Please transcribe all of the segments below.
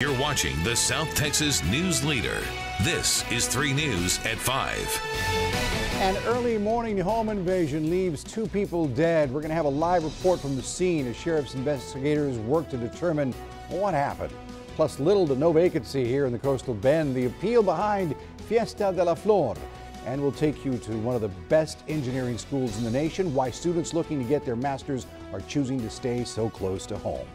You're watching the South Texas News Leader. This is 3 News at 5. An early morning home invasion leaves 2 people dead. We're going to have a live report from the scene as sheriff's investigators work to determine what happened. Plus, little to no vacancy here in the Coastal Bend. The appeal behind Fiesta de la Flor. And we'll take you to one of the best engineering schools in the nation, why students looking to get their masters are choosing to stay so close to home.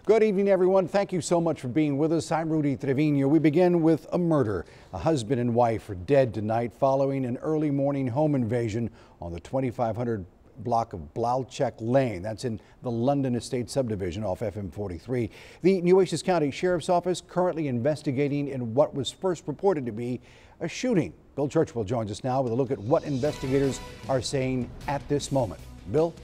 Good evening, everyone. Thank you so much for being with us. I'm Rudy Trevino. We begin with a murder. A husband and wife are dead tonight following an early morning home invasion on the 2500 block of Blaucheck Lane. That's in the London Estate subdivision off FM 43. The Nueces County Sheriff's Office currently investigating in what was first reported to be a shooting. Bill Churchwell joins us now with a look at what investigators are saying at this moment. Bill?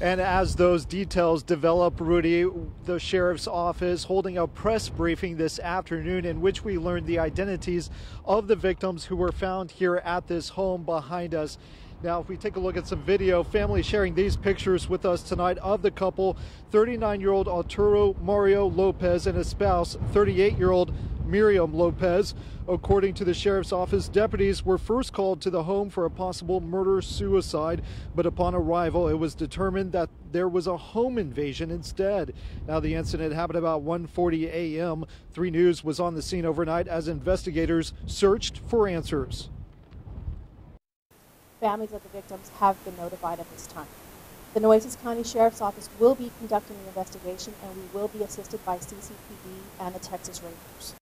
And as those details develop, Rudy, the sheriff's office holding a press briefing this afternoon in which we learned the identities of the victims who were found here at this home behind us. Now, if we take a look at some video, family sharing these pictures with us tonight of the couple, 39-year-old Arturo Mario Lopez and his spouse, 38-year-old Miriam Lopez. According to the sheriff's office, deputies were first called to the home for a possible murder-suicide, but upon arrival, it was determined that there was a home invasion instead. Now, the incident happened about 1:40 a.m. 3 News was on the scene overnight as investigators searched for answers. Families of the victims have been notified at this time. The Nueces County Sheriff's Office will be conducting the investigation, and we will be assisted by CCPD and the Texas Rangers.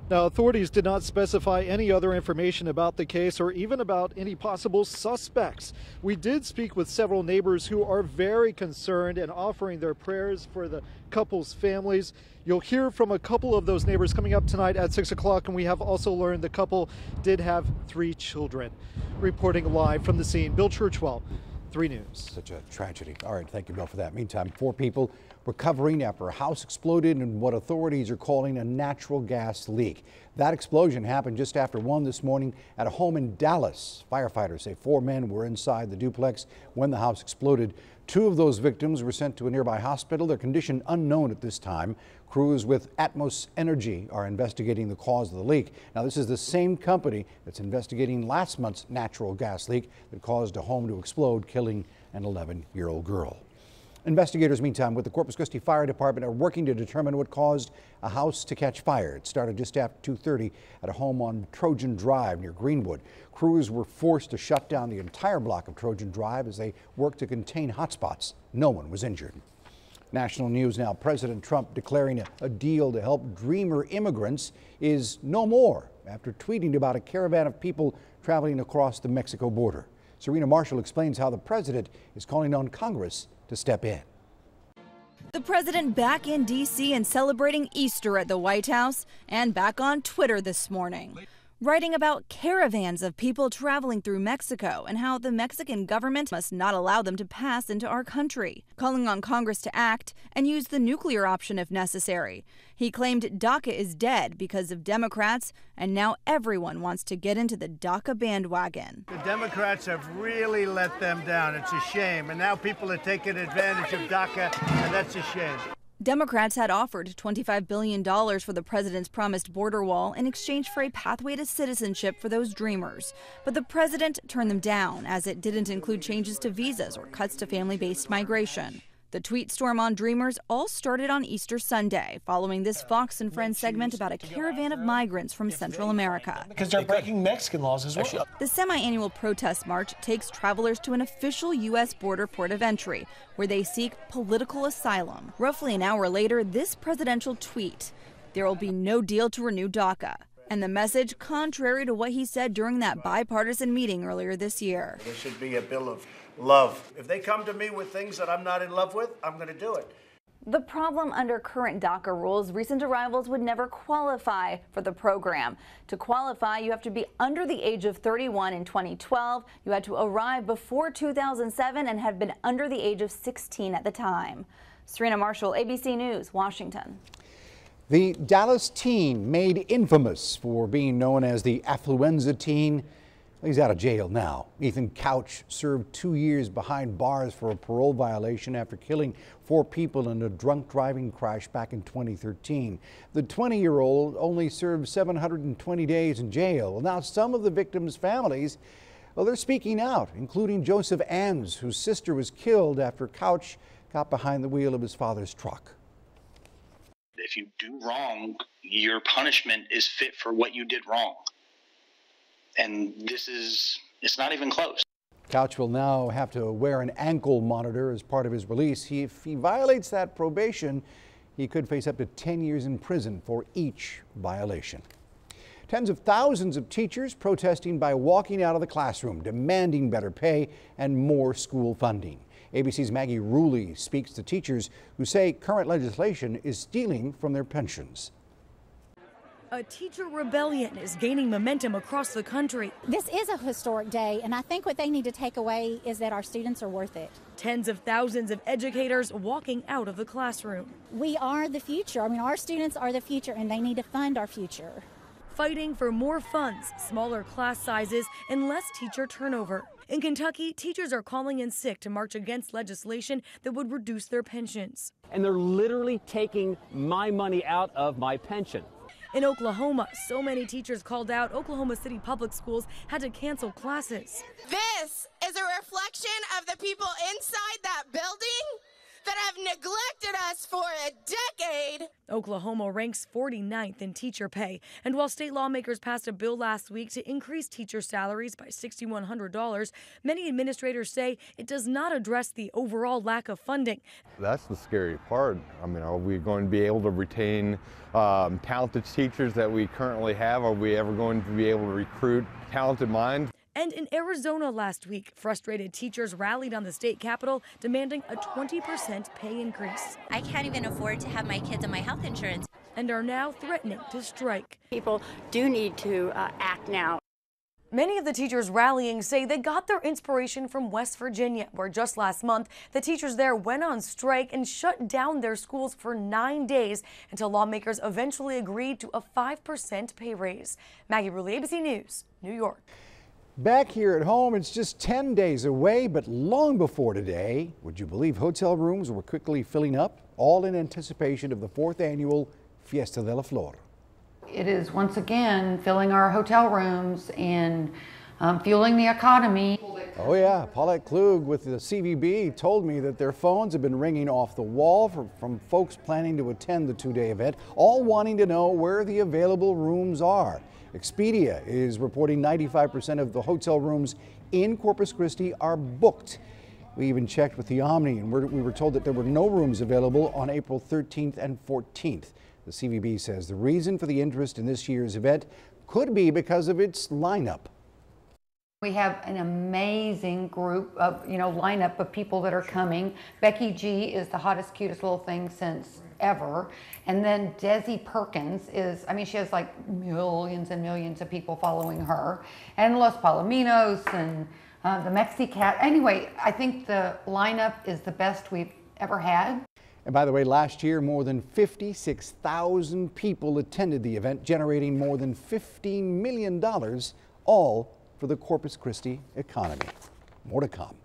Now, authorities did not specify any other information about the case or even about any possible suspects. We did speak with several neighbors who are very concerned and offering their prayers for the couple's families. You'll hear from a couple of those neighbors coming up tonight at 6 o'clock, and we have also learned the couple did have 3 children. Reporting live from the scene, Bill Churchwell, 3 News. Such a tragedy. All right, thank you, Bill, for that. Meantime, 4 people recovering after a house exploded in what authorities are calling a natural gas leak. That explosion happened just after 1 this morning at a home in Dallas. Firefighters say 4 men were inside the duplex when the house exploded. 2 of those victims were sent to a nearby hospital. Their condition unknown at this time. Crews with Atmos Energy are investigating the cause of the leak. Now, this is the same company that's investigating last month's natural gas leak that caused a home to explode, killing an 11-year-old girl. Investigators, meantime, with the Corpus Christi Fire Department are working to determine what caused a house to catch fire. It started just after 2:30 at a home on Trojan Drive near Greenwood. Crews were forced to shut down the entire block of Trojan Drive as they worked to contain hotspots. No one was injured. National news now. President Trump declaring a deal to help dreamer immigrants is no more after tweeting about a caravan of people traveling across the Mexico border. Serena Marshall explains how the president is calling on Congress to step in. The president back in D.C. and celebrating Easter at the White House and back on Twitter this morning, writing about caravans of people traveling through Mexico and how the Mexican government must not allow them to pass into our country, calling on Congress to act and use the nuclear option if necessary. He claimed DACA is dead because of Democrats, and now everyone wants to get into the DACA bandwagon. The Democrats have really let them down. It's a shame. And now people are taking advantage of DACA, and that's a shame. Democrats had offered $25 billion for the president's promised border wall in exchange for a pathway to citizenship for those dreamers. But the president turned them down, as it didn't include changes to visas or cuts to family-based migration. The tweet storm on dreamers all started on Easter Sunday, following this Fox and Friends segment about a caravan of migrants from Central America. Because they're breaking Mexican laws as well. The semi-annual protest march takes travelers to an official U.S. border port of entry, where they seek political asylum. Roughly an hour later, this presidential tweet: there will be no deal to renew DACA. And the message contrary to what he said during that bipartisan meeting earlier this year. There should be a bill of love. If they come to me with things that I'm not in love with, I'm going to do it. The problem under current DACA rules, recent arrivals would never qualify for the program. To qualify, you have to be under the age of 31 in 2012. You had to arrive before 2007 and have been under the age of 16 at the time. Serena Marshall, ABC News, Washington. The Dallas teen made infamous for being known as the affluenza teen He's out of jail now. Ethan Couch served 2 years behind bars for a parole violation after killing 4 people in a drunk driving crash back in 2013. The 20-year-old only served 720 days in jail. Now some of the victims' families, well, they're speaking out, including Joseph Ann's, whose sister was killed after Couch got behind the wheel of his father's truck. If you do wrong, your punishment is fit for what you did wrong. And it's not even close. Couch will now have to wear an ankle monitor as part of his release. If he violates that probation, he could face up to 10 years in prison for each violation. Tens of thousands of teachers protesting by walking out of the classroom, demanding better pay and more school funding. ABC's Maggie Ruley speaks to teachers who say current legislation is stealing from their pensions. A teacher rebellion is gaining momentum across the country. This is a historic day, and I think what they need to take away is that our students are worth it. Tens of thousands of educators walking out of the classroom. We are the future. I mean, our students are the future, and they need to fund our future. Fighting for more funds, smaller class sizes, and less teacher turnover. In Kentucky, teachers are calling in sick to march against legislation that would reduce their pensions. And they're literally taking my money out of my pension. In Oklahoma, so many teachers called out Oklahoma City Public Schools had to cancel classes. This is a reflection of the people inside that building that have neglected us for a decade. Oklahoma ranks 49th in teacher pay, and while state lawmakers passed a bill last week to increase teacher salaries by $6,100, many administrators say it does not address the overall lack of funding. That's the scary part. I mean, are we going to be able to retain talented teachers that we currently have? Are we ever going to be able to recruit talented minds? And in Arizona last week, frustrated teachers rallied on the state capitol demanding a 20% pay increase. I can't even afford to have my kids on my health insurance. And are now threatening to strike. People do need to act now. Many of the teachers rallying say they got their inspiration from West Virginia, where just last month, the teachers there went on strike and shut down their schools for 9 days until lawmakers eventually agreed to a 5% pay raise. Maggie Ruley, ABC News, New York. Back here at home, it's just 10 days away, but long before today, would you believe hotel rooms were quickly filling up, all in anticipation of the 4th annual Fiesta de la Flor. It is once again filling our hotel rooms and fueling the economy. Oh yeah, Paulette Klug with the CVB told me that their phones have been ringing off the wall from folks planning to attend the 2-day event, all wanting to know where the available rooms are. Expedia is reporting 95% of the hotel rooms in Corpus Christi are booked. We even checked with the Omni, and we were told that there were no rooms available on April 13th and 14th. The CVB says the reason for the interest in this year's event could be because of its lineup. We have an amazing group of, lineup of people that are coming. Becky G is the hottest, cutest little thing since ever. And then Desi Perkins is, she has like millions and millions of people following her. And Los Palominos and the Mexicat. Anyway, I think the lineup is the best we've ever had. And by the way, last year, more than 56,000 people attended the event, generating more than $15 million, all for the Corpus Christi economy. More to come.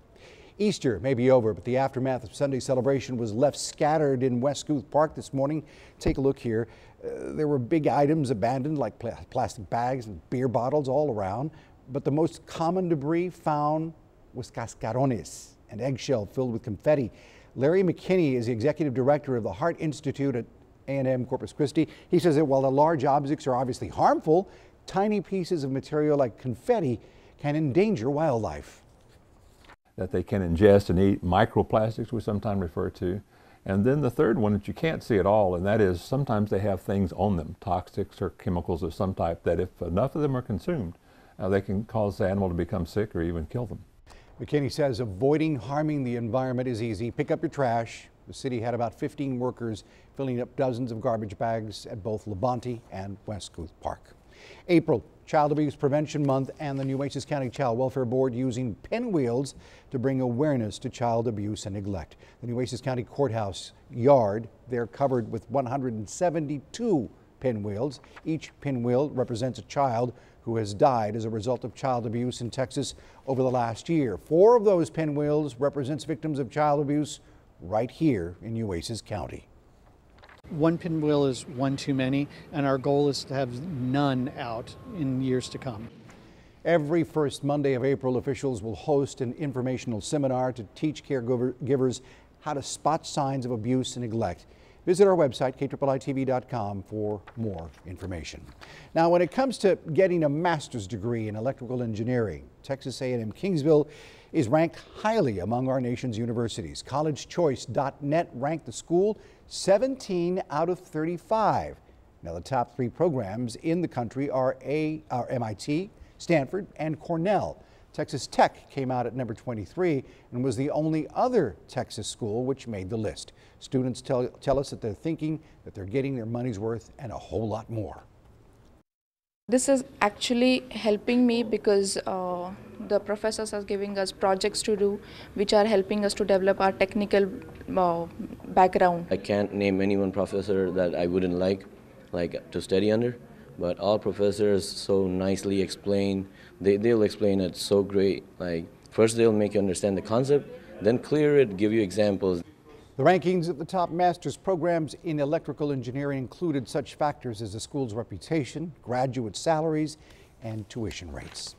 Easter may be over, but the aftermath of Sunday celebration was left scattered in West Guth Park this morning. Take a look here. There were big items abandoned like plastic bags and beer bottles all around, but the most common debris found was cascarones, an eggshell filled with confetti. Larry McKinney is the executive director of the Heart Institute at A&M Corpus Christi. He says that while the large objects are obviously harmful, tiny pieces of material like confetti can endanger wildlife. That they can ingest and eat, microplastics we sometimes refer to. And then the third one that you can't see at all, and that is sometimes they have things on them, toxics or chemicals of some type, that if enough of them are consumed, they can cause the animal to become sick or even kill them. McKinney says avoiding harming the environment is easy. Pick up your trash. The city had about 15 workers filling up dozens of garbage bags at both Labonte and West Guth Park. April, Child Abuse Prevention Month, and the Nueces County Child Welfare Board using pinwheels to bring awareness to child abuse and neglect. The Nueces County Courthouse yard, they're covered with 172 pinwheels. Each pinwheel represents a child who has died as a result of child abuse in Texas over the last year. 4 of those pinwheels represents victims of child abuse right here in Nueces County. One pinwheel is one too many, and our goal is to have none out in years to come. Every first Monday of April, officials will host an informational seminar to teach caregivers how to spot signs of abuse and neglect. Visit our website, KIIITV.com, for more information. Now, when it comes to getting a master's degree in electrical engineering, Texas A&M Kingsville is ranked highly among our nation's universities. CollegeChoice.net ranked the school 17 out of 35. Now, the top 3 programs in the country are MIT, Stanford, and Cornell. Texas Tech came out at number 23 and was the only other Texas school which made the list. Students tell us that they're thinking that they're getting their money's worth and a whole lot more. This is actually helping me because the professors are giving us projects to do which are helping us to develop our technical background. I can't name any one professor that I wouldn't like to study under, but all professors so nicely explain. They'll explain it so great. Like, first they'll make you understand the concept, then clear it, give you examples. The rankings of the top master's programs in electrical engineering included such factors as the school's reputation, graduate salaries, and tuition rates.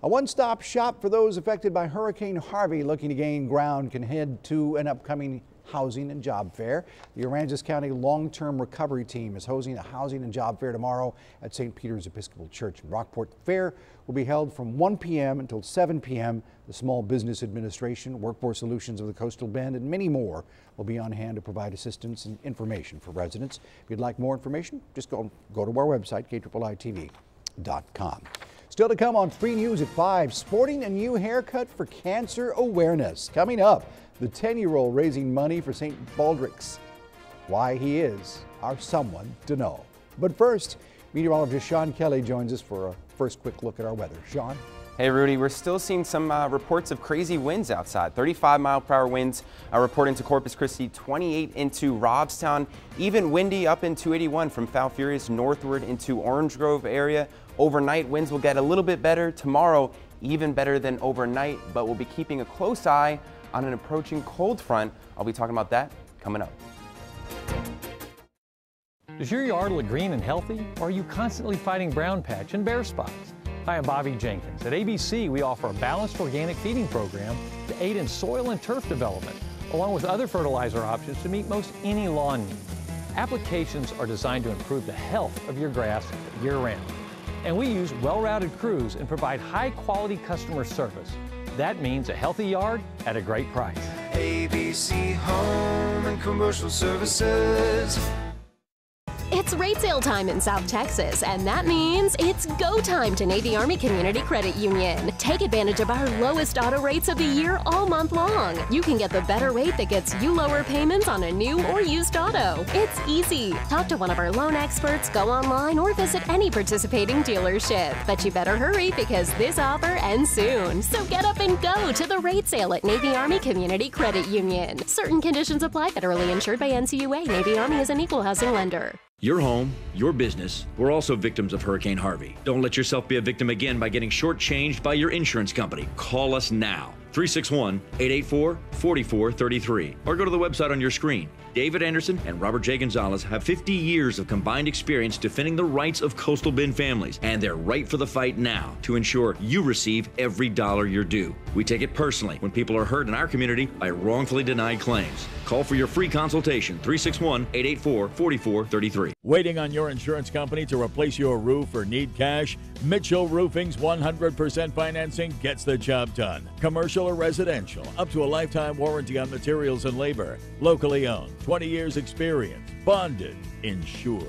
A one-stop shop for those affected by Hurricane Harvey looking to gain ground can head to an upcoming housing and job fair. The Aransas County Long-Term Recovery Team is hosting a housing and job fair tomorrow at St. Peter's Episcopal Church in Rockport. The fair will be held from 1 p.m. until 7 p.m. The Small Business Administration, Workforce Solutions of the Coastal Bend, and many more will be on hand to provide assistance and information for residents. If you'd like more information, just go to our website, KIIITV.com. Still to come on 3 News at 5, sporting a new haircut for cancer awareness. Coming up, the 10-year-old raising money for St. Baldrick's. Why he is our someone to know. But first, meteorologist Sean Kelly joins us for a first quick look at our weather. Sean? Hey Rudy, we're still seeing some reports of crazy winds outside. 35-mile-per-hour winds reported into Corpus Christi, 28 into Robstown, even windy up in 281 from Foul Furious northward into Orange Grove area. Overnight winds will get a little bit better. Tomorrow, even better than overnight, but we'll be keeping a close eye on an approaching cold front. I'll be talking about that coming up. Does your yard look green and healthy, or are you constantly fighting brown patch and bare spots? Hi, I'm Bobby Jenkins. At ABC, we offer a balanced organic feeding program to aid in soil and turf development, along with other fertilizer options to meet most any lawn need. Applications are designed to improve the health of your grass year-round. And we use well-routed crews and provide high-quality customer service. That means a healthy yard at a great price. ABC Home and Commercial Services. It's rate sale time in South Texas, and that means it's go time to Navy Army Community Credit Union. Take advantage of our lowest auto rates of the year all month long. You can get the better rate that gets you lower payments on a new or used auto. It's easy. Talk to one of our loan experts, go online, or visit any participating dealership. But you better hurry because this offer ends soon. So get up and go to the rate sale at Navy Army Community Credit Union. Certain conditions apply. Federally insured by NCUA. Navy Army is an equal housing lender. Your home, your business, we're also victims of Hurricane Harvey. Don't let yourself be a victim again by getting shortchanged by your insurance company. Call us now, 361-884-4433, or go to the website on your screen. David Anderson and Robert J. Gonzalez have 50 years of combined experience defending the rights of Coastal Bend families, and they're right for the fight now to ensure you receive every dollar you're due. We take it personally when people are hurt in our community by wrongfully denied claims. Call for your free consultation, 361-884-4433. Waiting on your insurance company to replace your roof or need cash? Mitchell Roofing's 100% financing gets the job done. Commercial or residential, up to a lifetime warranty on materials and labor. Locally owned, 20 years experience, bonded, insured.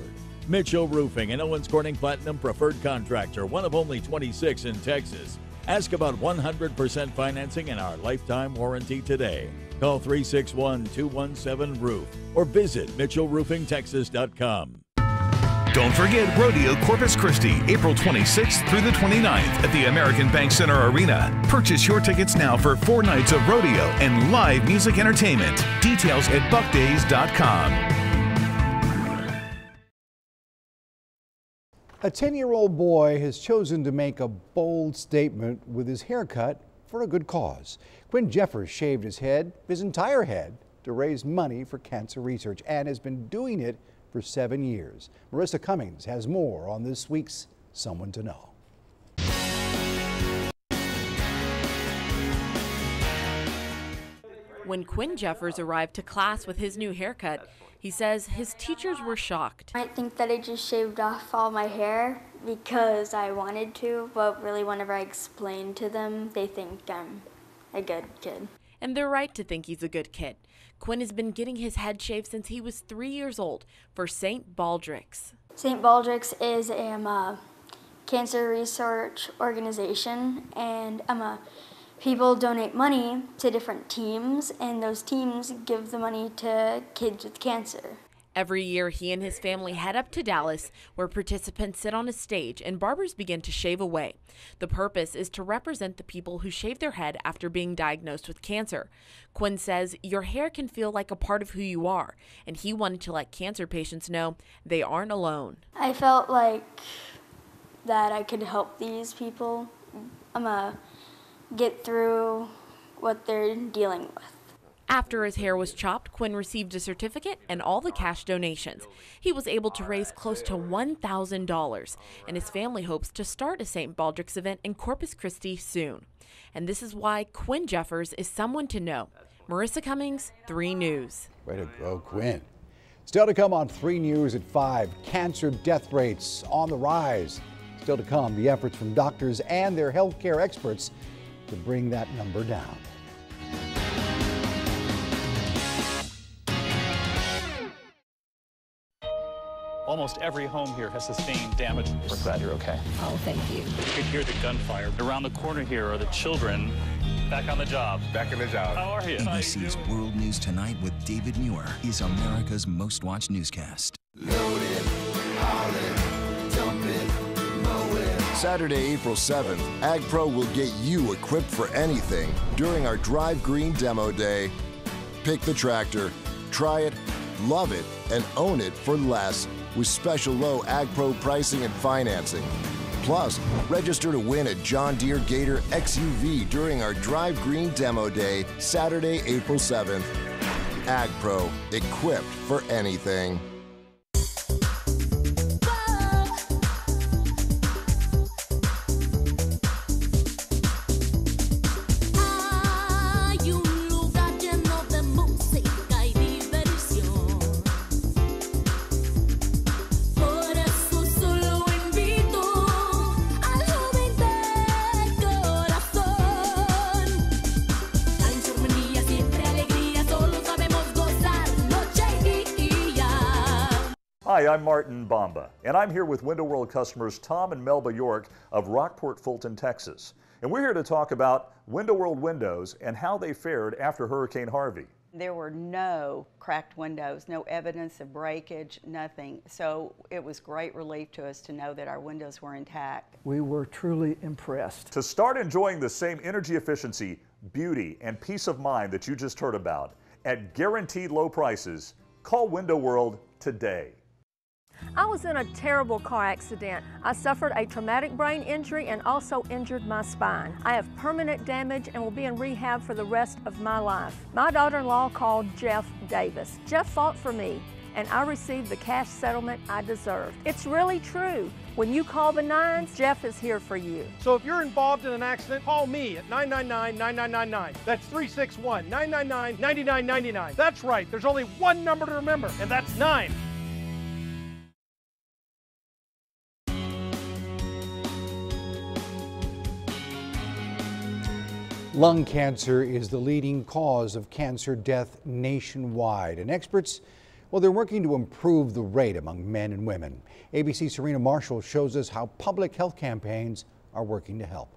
Mitchell Roofing, an Owens Corning Platinum preferred contractor, one of only 26 in Texas. Ask about 100% financing and our lifetime warranty today. Call 361-217-ROOF or visit MitchellRoofingTexas.com. Don't forget Rodeo Corpus Christi, April 26th through the 29th at the American Bank Center Arena. Purchase your tickets now for 4 nights of rodeo and live music entertainment. Details at buckdays.com. A 10-year-old boy has chosen to make a bold statement with his haircut for a good cause. Quinn Jeffers shaved his entire head, to raise money for cancer research and has been doing it for 7 years. Marissa Cummings has more on this week's Someone to Know. When Quinn Jeffers arrived to class with his new haircut, he says his teachers were shocked. I think that I just shaved off all my hair because I wanted to, but really whenever I explain to them, they think I'm a good kid. And they're right to think he's a good kid. Quinn has been getting his head shaved since he was 3 years old for St. Baldrick's. St. Baldrick's is a cancer research organization, and people donate money to different teams, and those teams give the money to kids with cancer. Every year, he and his family head up to Dallas, where participants sit on a stage and barbers begin to shave away. The purpose is to represent the people who shave their head after being diagnosed with cancer. Quinn says your hair can feel like a part of who you are, and he wanted to let cancer patients know they aren't alone. I felt like that I could help these people get through what they're dealing with. After his hair was chopped, Quinn received a certificate and all the cash donations. He was able to raise close to $1,000, and his family hopes to start a St. Baldrick's event in Corpus Christi soon. And this is why Quinn Jeffers is someone to know. Marissa Cummings, 3 News. Way to go, Quinn. Still to come on 3 News at 5, cancer death rates on the rise. Still to come, the efforts from doctors and their healthcare experts to bring that number down. Almost every home here has sustained damage. We're glad you're okay. Oh, thank you. You could hear the gunfire. Around the corner here are the children back on the job. Back in the job. How are you? ABC's World News Tonight with David Muir is America's most watched newscast. Load it, haul it, dump it, mow it. Saturday, April 7th, AgPro will get you equipped for anything during our Drive Green Demo Day. Pick the tractor, try it, love it, and own it for less with special low AgPro pricing and financing. Plus, register to win a John Deere Gator XUV during our Drive Green Demo Day, Saturday, April 7th. AgPro, equipped for anything. Hi, I'm Martin Bamba, and I'm here with Window World customers Tom and Melba York of Rockport, Fulton, Texas. And we're here to talk about Window World windows and how they fared after Hurricane Harvey. There were no cracked windows, no evidence of breakage, nothing. So it was great relief to us to know that our windows were intact. We were truly impressed. To start enjoying the same energy efficiency, beauty, and peace of mind that you just heard about at guaranteed low prices, call Window World today. I was in a terrible car accident. I suffered a traumatic brain injury and also injured my spine. I have permanent damage and will be in rehab for the rest of my life. My daughter-in-law called Jeff Davis. Jeff fought for me, and I received the cash settlement I deserved. It's really true. When you call the 9s, Jeff is here for you. So if you're involved in an accident, call me at 999-9999. That's 361-999-9999. That's right, there's only one number to remember, and that's 9. Lung cancer is the leading cause of cancer death nationwide, and experts, well, they're working to improve the rate among men and women. ABC's Serena Marshall shows us how public health campaigns are working to help.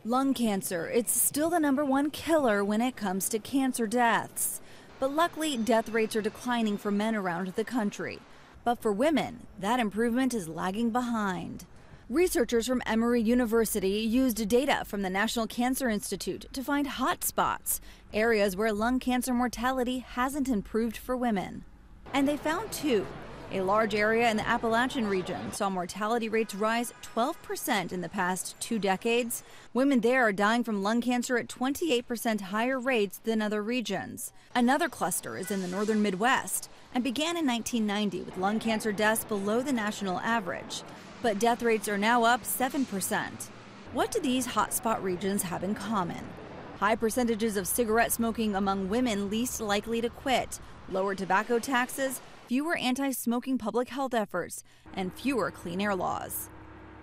Lung cancer, it's still the #1 killer when it comes to cancer deaths. But luckily, death rates are declining for men around the country. But for women, that improvement is lagging behind. Researchers from Emory University used data from the National Cancer Institute to find hot spots, areas where lung cancer mortality hasn't improved for women. And they found 2. A large area in the Appalachian region saw mortality rates rise 12% in the past 2 decades. Women there are dying from lung cancer at 28% higher rates than other regions. Another cluster is in the northern Midwest and began in 1990 with lung cancer deaths below the national average. But death rates are now up 7%. What do these hotspot regions have in common? High percentages of cigarette smoking among women least likely to quit, lower tobacco taxes, fewer anti-smoking public health efforts, and fewer clean air laws.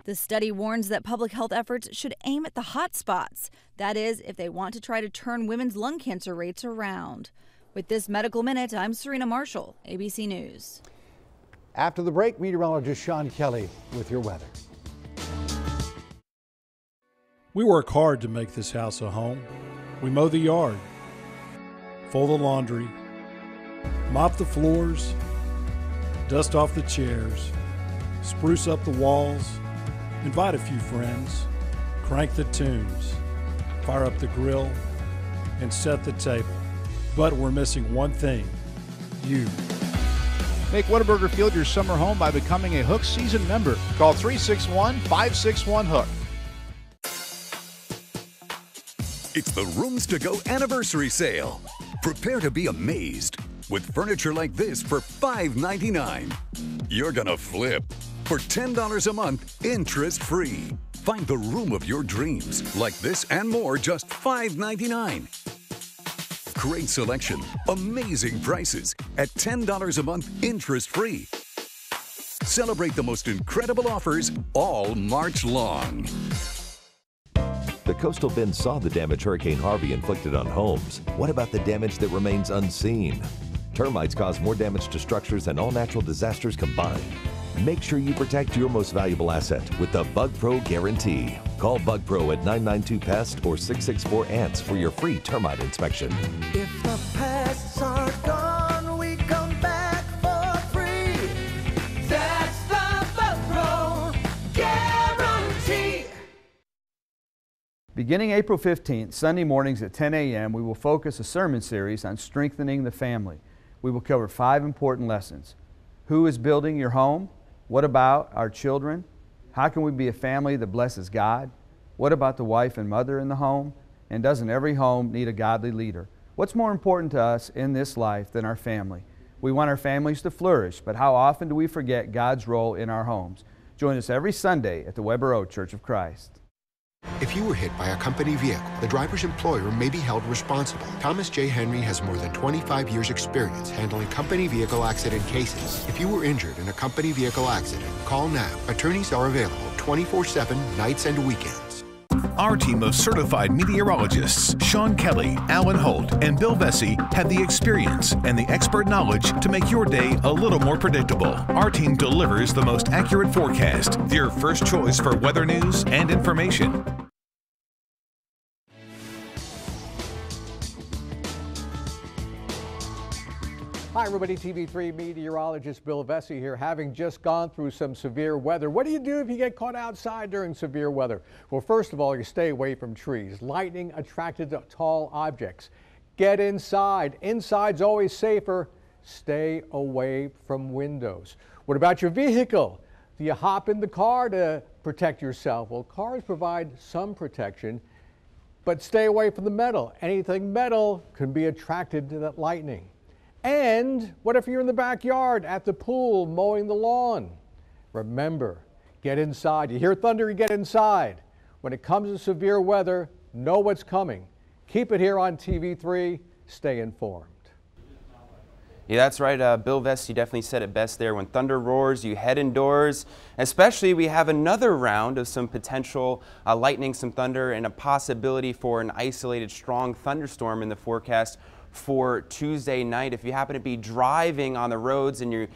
The study warns that public health efforts should aim at the hot spots. That is, if they want to try to turn women's lung cancer rates around. With this Medical Minute, I'm Serena Marshall, ABC News. After the break, meteorologist Sean Kelly with your weather. We work hard to make this house a home. We mow the yard, fold the laundry, mop the floors, dust off the chairs, spruce up the walls, invite a few friends, crank the tunes, fire up the grill, and set the table. But we're missing one thing: you. Make Whataburger Field your summer home by becoming a Hook season member. Call 361-561-HOOK. It's the Rooms to Go anniversary sale. Prepare to be amazed with furniture like this for $5.99. You're gonna flip. For $10 a month, interest-free. Find the room of your dreams, like this and more, just $5.99. Great selection, amazing prices at $10 a month, interest-free. Celebrate the most incredible offers all March long. The coastal bend saw the damage Hurricane Harvey inflicted on homes. What about the damage that remains unseen? Termites cause more damage to structures than all natural disasters combined. Make sure you protect your most valuable asset with the Bug Pro Guarantee. Call Bug Pro at 992-PEST or 664-ANTS for your free termite inspection. If the pests are gone, we come back for free. That's the Bug Pro Guarantee. Beginning April 15th, Sunday mornings at 10 a.m., we will focus a sermon series on strengthening the family. We will cover 5 important lessons. Who is building your home? What about our children? How can we be a family that blesses God? What about the wife and mother in the home? And doesn't every home need a godly leader? What's more important to us in this life than our family? We want our families to flourish, but how often do we forget God's role in our homes? Join us every Sunday at the Weber Road Church of Christ. If you were hit by a company vehicle, the driver's employer may be held responsible. Thomas J. Henry has more than 25 years' experience handling company vehicle accident cases. If you were injured in a company vehicle accident, call now. Attorneys are available 24/7, nights and weekends. Our team of certified meteorologists, Sean Kelly, Alan Holt, and Bill Vesey, have the experience and the expert knowledge to make your day a little more predictable. Our team delivers the most accurate forecast, your first choice for weather news and information. Hi everybody, TV3 meteorologist Bill Vesey here, having just gone through some severe weather. What do you do if you get caught outside during severe weather? Well, first of all, you stay away from trees. Lightning attracted to tall objects. Get inside. Inside's always safer. Stay away from windows. What about your vehicle? Do you hop in the car to protect yourself? Well, cars provide some protection, but stay away from the metal. Anything metal can be attracted to that lightning. And what if you're in the backyard, at the pool, mowing the lawn? Remember, get inside. You hear thunder, you get inside. When it comes to severe weather, know what's coming. Keep it here on TV3. Stay informed. Yeah, that's right. Bill Vesey definitely said it best there. When thunder roars, you head indoors. Especially, we have another round of some potential lightning, some thunder, and a possibility for an isolated strong thunderstorm in the forecast for Tuesday night. If you happen to be driving on the roads and you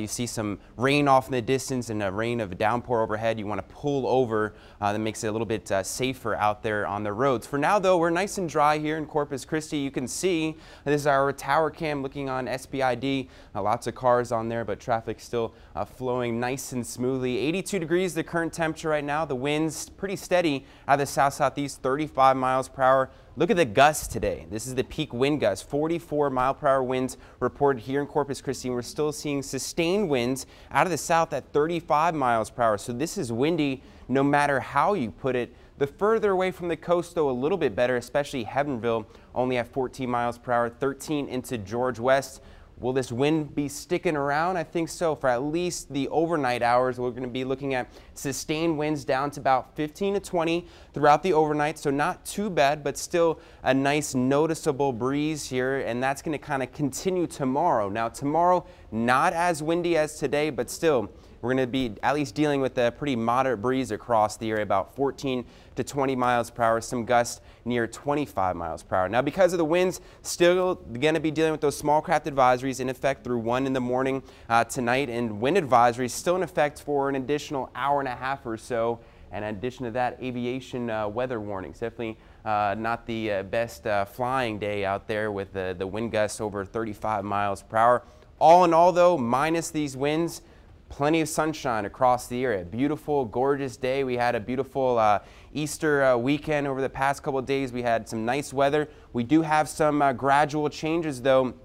see some rain off in the distance and a rain of a downpour overhead, you want to pull over. That makes it a little bit safer out there on the roads. For now, though, we're nice and dry here in Corpus Christi. You can see this is our tower cam looking on SBID. Lots of cars on there, but traffic still flowing nice and smoothly. 82 degrees the current temperature right now. The wind's pretty steady out of the south-southeast, 35 miles per hour. Look at the gusts today. This is the peak wind gust, 44-mile-per-hour winds reported here in Corpus Christi. We're still seeing sustained winds out of the south at 35 miles per hour. So this is windy no matter how you put it. The further away from the coast, though, a little bit better, especially Heavenville, only at 14 miles per hour, 13 into George West. Will this wind be sticking around? I think so. For at least the overnight hours, we're going to be looking at sustained winds down to about 15 to 20 throughout the overnight. So not too bad, but still a nice noticeable breeze here. And that's going to kind of continue tomorrow. Now, tomorrow, not as windy as today, but still, we're going to be at least dealing with a pretty moderate breeze across the area, about 14 to 20 miles per hour, some gusts near 25 miles per hour. Now, because of the winds, still going to be dealing with those small craft advisories in effect through 1 in the morning tonight, and wind advisories still in effect for an additional hour and a half or so. And in addition to that, aviation weather warnings. Definitely not the best flying day out there with the wind gusts over 35 miles per hour. All in all, though, minus these winds, plenty of sunshine across the area. Beautiful, gorgeous day. We had a beautiful Easter weekend over the past couple of days. We had some nice weather. We do have some gradual changes, though.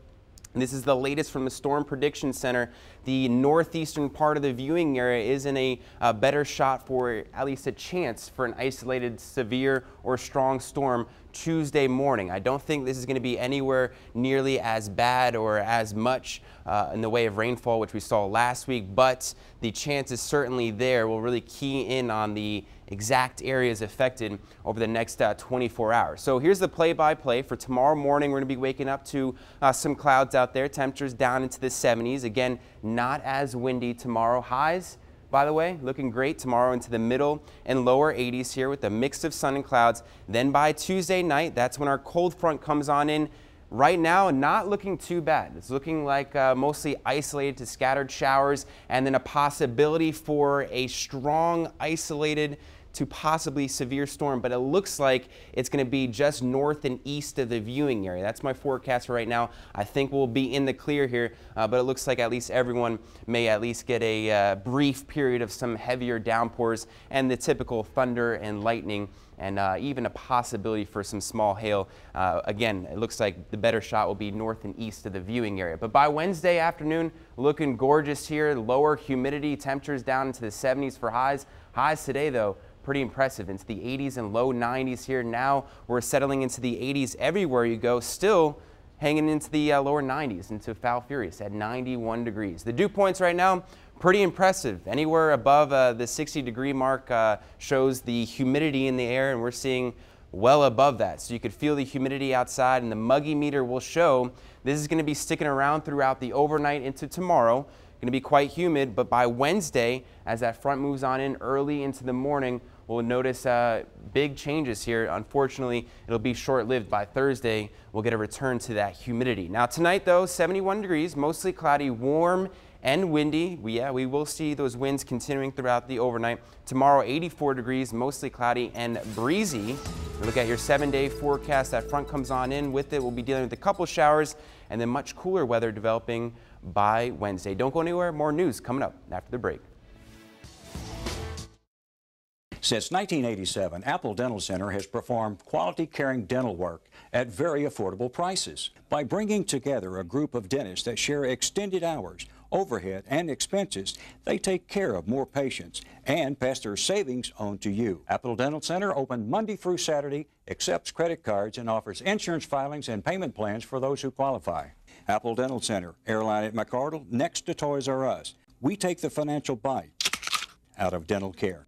This is the latest from the Storm Prediction Center. The northeastern part of the viewing area is in a better shot for at least a chance for an isolated severe or strong storm Tuesday morning. I don't think this is going to be anywhere nearly as bad or as much in the way of rainfall, which we saw last week, but the chance is certainly there. We'll really key in on the exact areas affected over the next 24 hours. So here's the play-by-play for tomorrow morning. We're going to be waking up to some clouds out there. Temperatures down into the 70s. Again, not as windy tomorrow. Highs, by the way, looking great tomorrow into the middle and lower 80s here with a mix of sun and clouds. Then by Tuesday night, that's when our cold front comes on in. Right now, not looking too bad. It's looking like mostly isolated to scattered showers, and then a possibility for a strong, isolated to possibly severe storm, but it looks like it's going to be just north and east of the viewing area. That's my forecast for right now. I think we'll be in the clear here, but it looks like at least everyone may at least get a brief period of some heavier downpours and the typical thunder and lightning, and even a possibility for some small hail. Again, it looks like the better shot will be north and east of the viewing area. But by Wednesday afternoon, looking gorgeous here. Lower humidity, temperatures down into the 70s for highs. Highs today, though, pretty impressive, into the 80s and low 90s here. Now we're settling into the 80s everywhere you go, still hanging into the lower 90s into Foul Furious at 91 degrees. The dew points right now, pretty impressive. Anywhere above the 60-degree mark shows the humidity in the air, and we're seeing well above that. So you could feel the humidity outside, and the muggy meter will show this is going to be sticking around throughout the overnight into tomorrow. Going to be quite humid, but by Wednesday, as that front moves on in early into the morning, we'll notice big changes here. Unfortunately, it'll be short-lived. By Thursday, we'll get a return to that humidity. Now tonight, though, 71 degrees, mostly cloudy, warm and windy. We will see those winds continuing throughout the overnight. Tomorrow, 84 degrees, mostly cloudy and breezy. Look at your 7-day forecast. That front comes on in. With it, we'll be dealing with a couple showers and then much cooler weather developing by Wednesday. Don't go anywhere. More news coming up after the break. Since 1987, Apple Dental Center has performed quality caring dental work at very affordable prices. By bringing together a group of dentists that share extended hours, overhead, and expenses, they take care of more patients and pass their savings on to you. Apple Dental Center, open Monday through Saturday, accepts credit cards, and offers insurance filings and payment plans for those who qualify. Apple Dental Center, Airline at McArdle, next to Toys R Us. We take the financial bite out of dental care.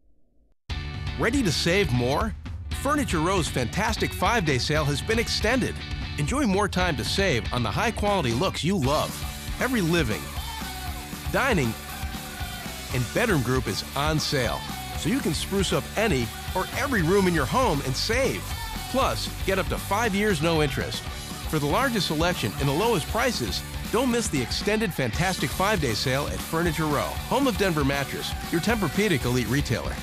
Ready to save more? Furniture Row's fantastic 5-day sale has been extended. Enjoy more time to save on the high-quality looks you love. Every living, dining, and bedroom group is on sale, so you can spruce up any or every room in your home and save. Plus, get up to 5 years no interest. For the largest selection and the lowest prices, don't miss the extended fantastic 5-day sale at Furniture Row, home of Denver Mattress, your Tempur-Pedic elite retailer.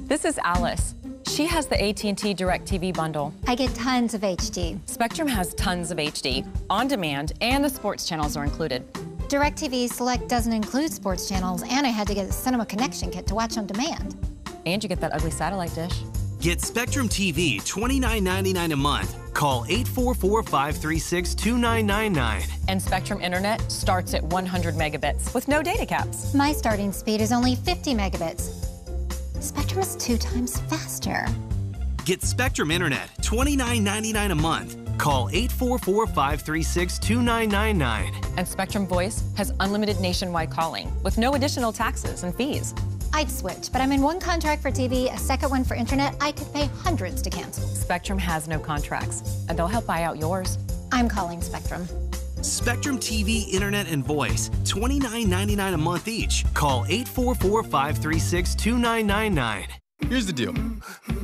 This is Alice. She has the AT&T DirecTV bundle. I get tons of HD. Spectrum has tons of HD, on demand, and the sports channels are included. DirecTV Select doesn't include sports channels, and I had to get a cinema connection kit to watch on demand. And you get that ugly satellite dish. Get Spectrum TV $29.99 a month. Call 844-536-2999. And Spectrum Internet starts at 100 megabits with no data caps. My starting speed is only 50 megabits. Spectrum is 2 times faster. Get Spectrum Internet $29.99 a month. Call 844-536-2999. And Spectrum Voice has unlimited nationwide calling with no additional taxes and fees. I'd switch, but I'm in one contract for TV, a second one for internet. I could pay hundreds to cancel. Spectrum has no contracts, and they'll help buy out yours. I'm calling Spectrum. Spectrum TV, Internet, and Voice, $29.99 a month each. Call 844-536-2999. Here's the deal.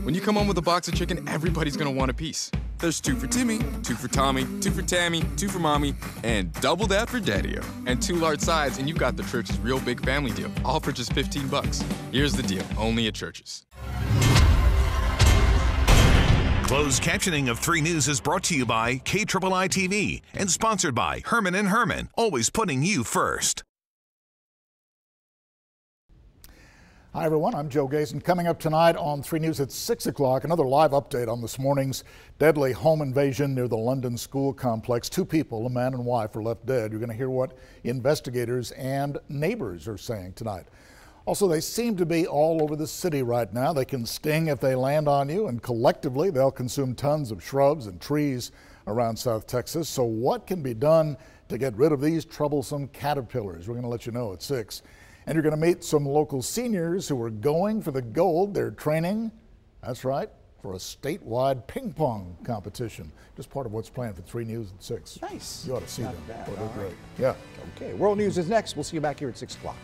When you come home with a box of chicken, everybody's gonna want a piece. There's 2 for Timmy, 2 for Tommy, 2 for Tammy, 2 for Mommy, and double that for Daddy-O. And 2 large sides, and you've got the Church's real big family deal, all for just $15. Here's the deal, only at Church's. Closed captioning of 3 News is brought to you by KIII TV and sponsored by Herman & Herman, always putting you first. Hi, everyone. I'm Joe Gazen. Coming up tonight on 3 News at 6 o'clock, another live update on this morning's deadly home invasion near the London school complex. 2 people, a man and wife, are left dead. You're going to hear what investigators and neighbors are saying tonight. Also, they seem to be all over the city right now. They can sting if they land on you, and collectively they'll consume tons of shrubs and trees around South Texas. So what can be done to get rid of these troublesome caterpillars? We're going to let you know at 6. And you're going to meet some local seniors who are going for the gold. They're training, that's right, for a statewide ping pong competition. Just part of what's planned for 3 News at 6. Nice. You ought to see them. Bad. Oh, they're great. Right. Yeah. Okay, World News is next. We'll see you back here at 6 o'clock.